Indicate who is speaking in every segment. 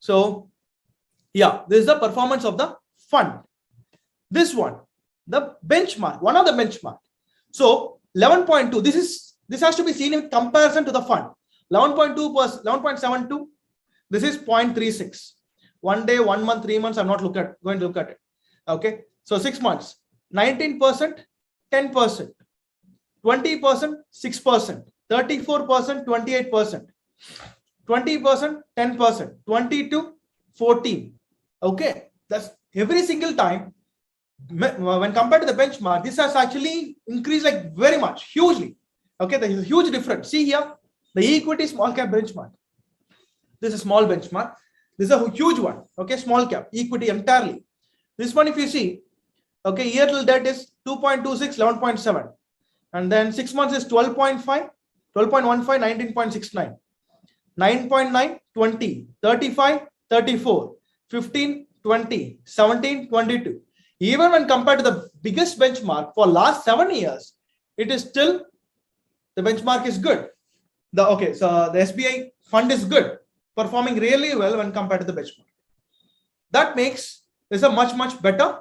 Speaker 1: So yeah, this is the performance of the fund. This one, the benchmark, one of the benchmark. So 11.2, this has to be seen in comparison to the fund. 11.2 plus 11.72, this is 0.36. 1 day, 1 month, 3 months, I'm not going to look at it. Okay, so 6 months, 19%, 10%, 20%, 6%, 34%, 28%, 20%, 10%, 22, 14. Okay, that's every single time. When compared to the benchmark, this has actually increased like very much, hugely. Okay, there is a huge difference. See here, the equity small cap benchmark. This is small benchmark. This is a huge one. Okay, small cap equity entirely. This one, if you see, okay, year till date is 2.26, 11.7, and then 6 months is 12.5, 12.15, 19.69, 9.9, 20, 35, 34, 15, 20, 17, 22. Even when compared to the biggest benchmark for last 7 years, it is still, the benchmark is good. So the SBI fund is good, performing really well when compared to the benchmark. That makes this a much better,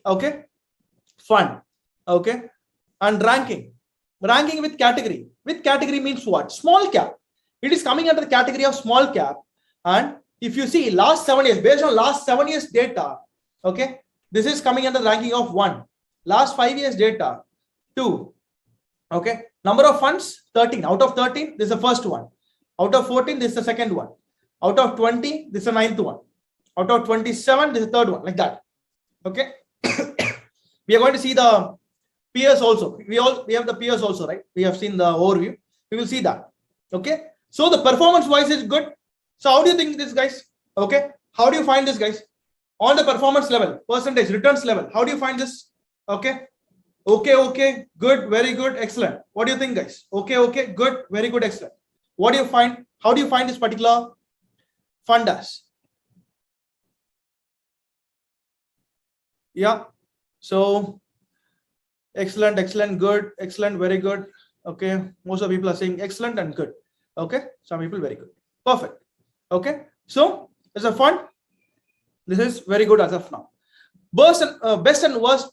Speaker 1: okay, fund. Okay, and ranking with category. With category means what? Small cap. It is coming under the category of small cap. And if you see last 7 years, based on last 7 years data, okay, this is coming under the ranking of 1. Last 5 years data, 2. Okay, number of funds, 13. Out of 13, this is the first one. Out of 14, this is the second one. Out of 20, this is the 9th one. Out of 27, this is the third one, like that. Okay. We are going to see the peers also. We have the peers also, right? We have seen the overview. We will see that. Okay. So the performance wise is good. So how do you think this, guys? Okay. How do you find this, guys? On the performance level, percentage, returns level, how do you find this? Okay. Okay, good, very good, excellent. What do you think, guys? Okay, good, very good, excellent. What do you find? How do you find this particular fund as? Yeah. So excellent, good, excellent, very good. Okay. Most of the people are saying excellent and good. Okay. Some people very good. Perfect. Okay. So as a fund, this is very good as of now. Best and worst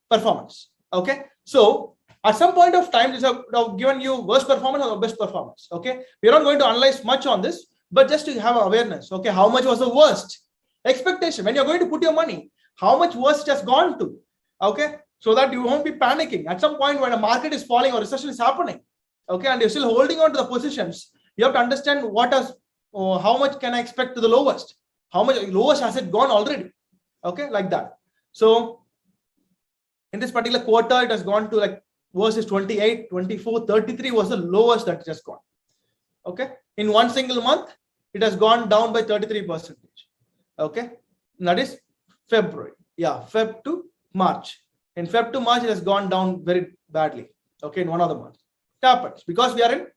Speaker 1: performance. Okay. So at some point of time, this have given you worst performance or best performance. Okay. We're not going to analyze much on this, but just to have awareness. Okay. How much was the worst expectation when you're going to put your money? How much worst it has gone to? Okay. So that you won't be panicking at some point when a market is falling or recession is happening. Okay. And you're still holding on to the positions. You have to understand how much can I expect to the lowest? How much lowest has it gone already? Okay. Like that. So in this particular quarter, it has gone to like worst is 28, 24, 33 was the lowest that it has gone. Okay. In one single month, it has gone down by 33%. Okay. And that is February. Yeah. Feb to March. In Feb to March, it has gone down very badly. Okay. In one of the months. It happens because we are in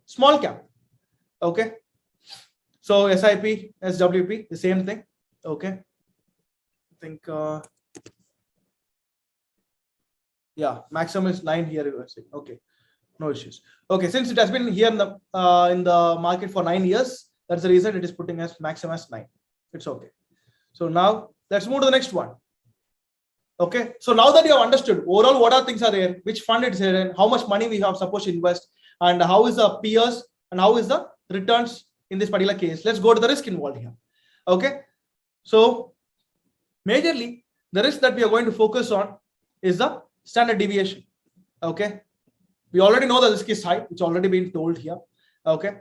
Speaker 1: small cap. Okay. So SIP, SWP, the same thing. Okay. I think, yeah, maximum is 9 here. Okay. No issues. Okay. Since it has been here in the market for 9 years, that's the reason it is putting as maximum as 9. It's okay. So now let's move to the next one. Okay. So now that you have understood overall what are things are there, which fund it's there, how much money we have supposed to invest, and how is the peers and how is the returns in this particular case. Let's go to the risk involved here. Okay. So majorly the risk that we are going to focus on is the standard deviation. Okay. We already know the risk is high. It's already been told here. Okay.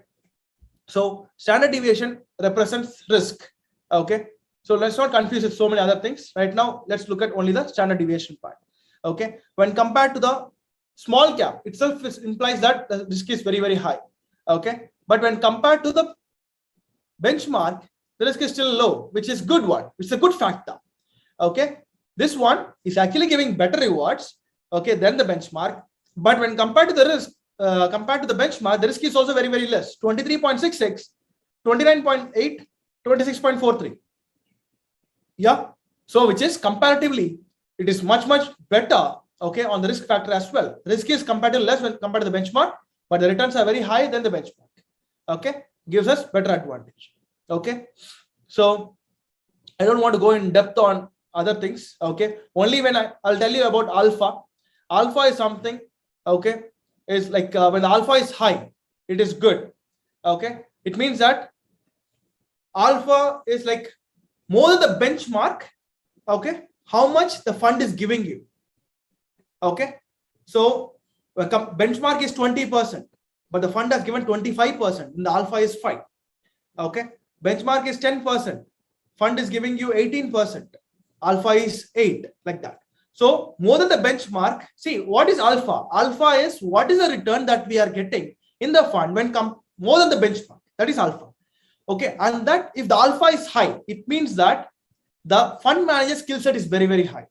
Speaker 1: So standard deviation represents risk. Okay. So let's not confuse with so many other things. Right now, let's look at only the standard deviation part. Okay. When compared to the small cap itself, implies that the risk is very high. Okay. But when compared to the benchmark, the risk is still low, which is good one. It's a good factor. Okay. This one is actually giving better rewards, okay, than the benchmark. But when compared to the risk, compared to the benchmark, the risk is also very less. 23.66, 29.8, 26.43. Yeah. So which is comparatively, it is much better, okay, on the risk factor as well. Risk is comparatively less when compared to the benchmark, but the returns are very high than the benchmark. Okay. Gives us better advantage. Okay. So I don't want to go in depth on other things. Okay, only when I'll tell you about alpha. Alpha is something, okay, is like when alpha is high, it is good. Okay, it means that alpha is like more than the benchmark. Okay, how much the fund is giving you. Okay, so benchmark is 20%, but the fund has given 25%, and the alpha is 5. Okay, benchmark is 10%, fund is giving you 18%, alpha is 8, like that. So more than the benchmark, see what is alpha? Alpha is what is the return that we are getting in the fund when come more than the benchmark. That is alpha. Okay, and that if the alpha is high, it means that the fund manager skill set is very, very high.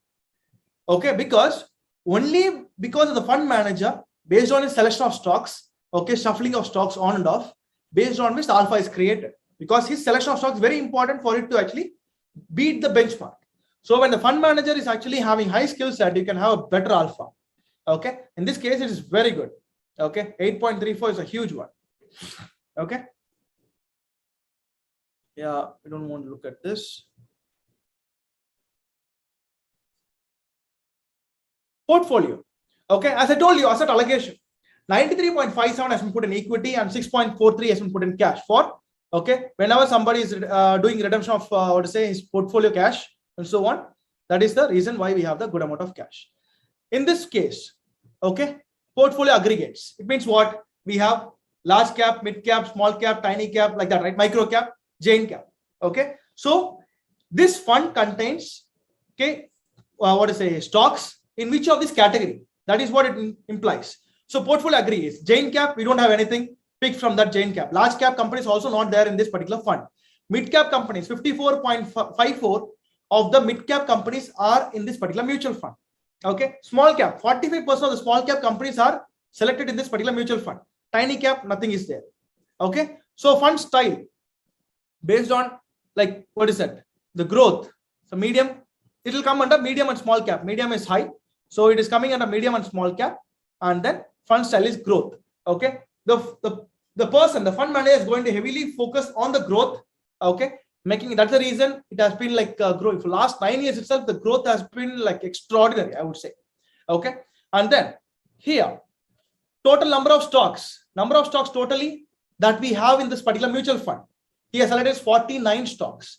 Speaker 1: Okay, because only because of the fund manager, based on his selection of stocks, okay, shuffling of stocks on and off, based on which the alpha is created. Because his selection of stocks is very important for it to actually beat the benchmark. So when the fund manager is actually having high skill set, you can have a better alpha. Okay, in this case, it is very good. Okay, 8.34 is a huge one. Okay. Yeah, we don't want to look at this. Portfolio. Okay, as I told you, asset allocation. 93.57 has been put in equity and 6.43 has been put in cash for, okay, whenever somebody is doing redemption of what to say his portfolio cash and so on. That is the reason why we have the good amount of cash. In this case, okay, portfolio aggregates. It means what? We have large cap, mid cap, small cap, tiny cap, like that, right? Micro cap, giant cap. Okay, so this fund contains, okay, what to say, stocks in which of this category? That is what it implies. So portfolio aggregates. Giant cap, we don't have anything picked from that giant cap. Large cap companies also not there in this particular fund. Mid cap companies, 54.54 of the mid cap companies are in this particular mutual fund. Okay, small cap, 45% of the small cap companies are selected in this particular mutual fund. Tiny cap, nothing is there. Okay, so fund style based on like what is that? The growth. So medium, it will come under medium and small cap. Medium is high, so it is coming under medium and small cap, and then fund style is growth. Okay, the person, the fund manager is going to heavily focus on the growth. Okay, making that's the reason it has been like growing for last 9 years itself. The growth has been like extraordinary, I would say. Okay, and then here total number of stocks totally that we have in this particular mutual fund. He has selected 49 stocks.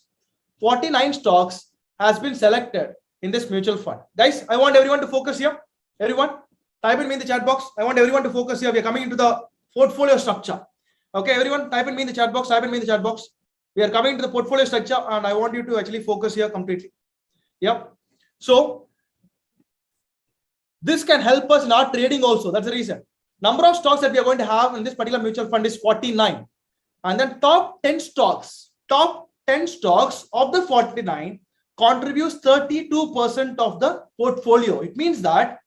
Speaker 1: 49 stocks has been selected in this mutual fund. Guys, I want everyone to focus here. Everyone, type in me in the chat box. I want everyone to focus here. We are coming into the portfolio structure. Okay, everyone, type in me in the chat box. Type in me in the chat box. We are coming to the portfolio structure, and I want you to actually focus here completely. Yep. So this can help us in our trading also. That's the reason. Number of stocks that we are going to have in this particular mutual fund is 49. And then top 10 stocks of the 49 contributes 32% of the portfolio. It means that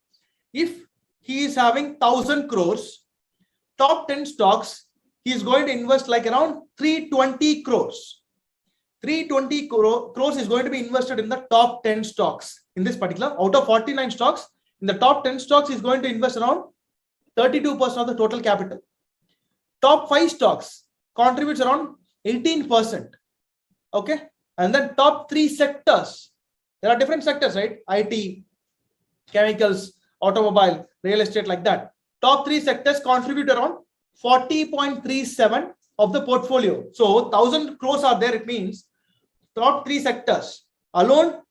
Speaker 1: if he is having 1,000 crores, top 10 stocks, he is going to invest like around 320 crores. 320 crores is going to be invested in the top 10 stocks. In this particular, out of 49 stocks, in the top 10 stocks, he is going to invest around 32% of the total capital. Top 5 stocks contributes around 18%. Okay, and then top 3 sectors. There are different sectors, right? IT, chemicals, automobile, real estate, like that. Top 3 sectors contribute around 40.37 of the portfolio. So 1,000 crores are there. It means top 3 sectors alone.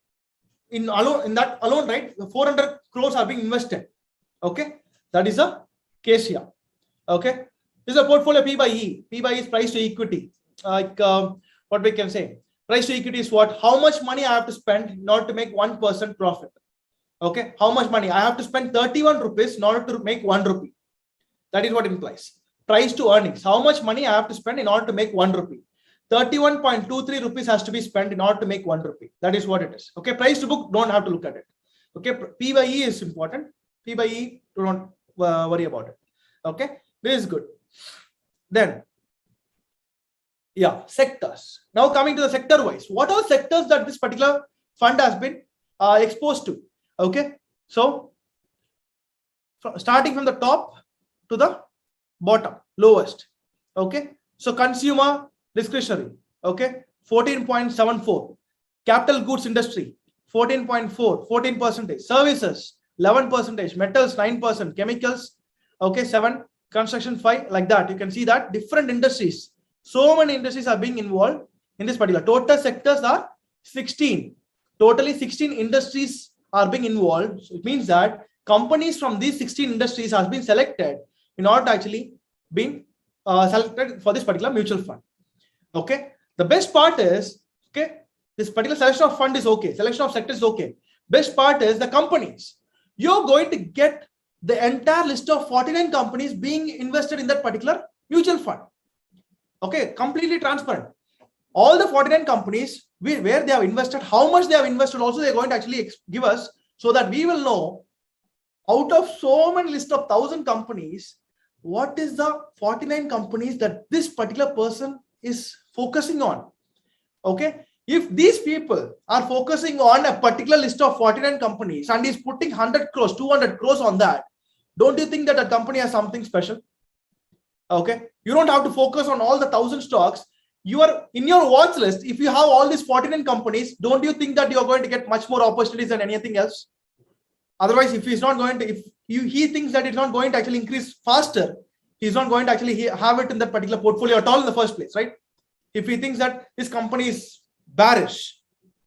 Speaker 1: In that alone, right? 400 crores are being invested. Okay, that is a case here. Okay, this is a portfolio P by E. P by E is price to equity. Like what we can say, price to equity is what? How much money I have to spend in order to make 1% profit. Okay, how much money I have to spend 31 rupees in order to make 1 rupee. That is what it implies. Price to earnings. How much money I have to spend in order to make 1 rupee. 31.23 rupees has to be spent in order to make 1 rupee. That is what it is. Okay, price to book, don't have to look at it. Okay, P by E is important. P by E, do not worry about it. Okay, this is good. Then, yeah, sectors. Now coming to the sector wise, what are sectors that this particular fund has been exposed to? Okay, so starting from the top to the bottom, lowest. Okay, so consumer discretionary. Okay, 14.74. Capital goods industry, 14.4, 14%. Services, 11%. Metals, 9%. Chemicals, okay, 7. Construction, 5. Like that. You can see that different industries. So many industries are being involved in this particular. Total sectors are 16. Totally 16 industries are being involved. So it means that companies from these 16 industries has been selected in order to actually being selected for this particular mutual fund. Okay. The best part is, okay, this particular selection of fund is okay. Selection of sector is okay. Best part is the companies. You're going to get the entire list of 49 companies being invested in that particular mutual fund. Okay, completely transparent. All the 49 companies where they have invested, how much they have invested, also they're going to actually give us, so that we will know out of so many list of 1,000 companies, what is the 49 companies that this particular person is focusing on. Okay, if these people are focusing on a particular list of 49 companies and is putting 100 crores, 200 crores on that, don't you think that a company has something special? Okay, you don't have to focus on all the 1,000 stocks. You are in your watch list. If you have all these 49 companies, don't you think that you're going to get much more opportunities than anything else? Otherwise, if he's not going to, he thinks that it's not going to actually increase faster, he's not going to actually have it in that particular portfolio at all in the first place, right? If he thinks that his company is bearish,